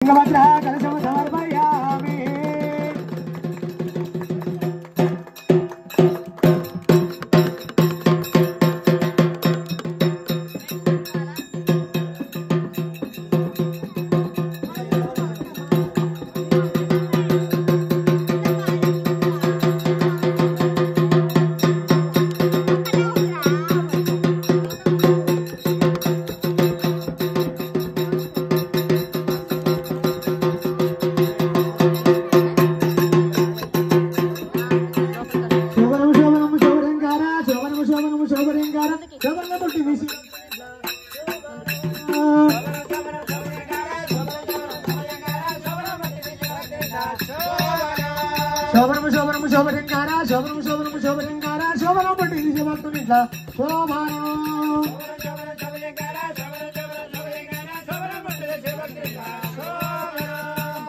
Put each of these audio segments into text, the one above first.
తుంగభద్ర కలశం సమర్పయామి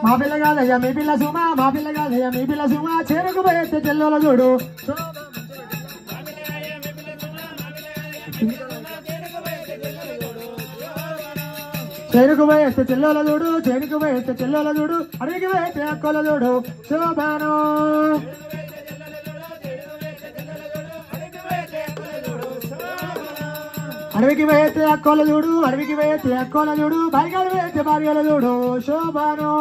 మా పిల్ల కాదయ్యా మీ పిల్ల సుమా మా పిల్ల కాదయ్యా మీ పిల్ల సుమా చెరుకు పోయేస్తే చెల్లెల చూడు చెరుకు పోయేస్తే చెల్లెల చూడు చెరుకు పోయేస్తే చెల్లెల చూడు అడిగి పోయేస్తే అక్కల చూడు శోభాను అడవికి పోయేస్తే అక్కల చూడు అడవికి పోయేస్తే అక్కల చూడు భార్యలు పోయేస్తే భార్యల చూడు శోభాను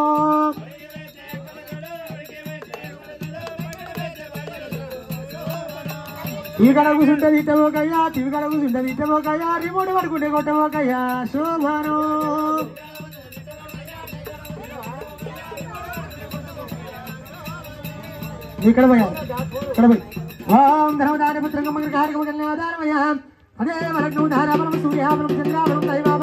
ఈ కడ కూర్చుంటే ఇట్టబోకయ్యా టీవీ కడ కూర్చుంటే ఇట్టబోకయ్యా రిమోట్ పడుకుంటే కొట్టబోకయ్యా శోభాను ఇక్కడ పోయారు ఇక్కడ పోయి ఓం ధర్మదాన పుత్రంగ మంగళ కార్యక్రమ కళ్యాణాదారమయ్యా అదే వరకు ధారాబలం సూర్యాబలం చంద్రాబలం దైవాబలం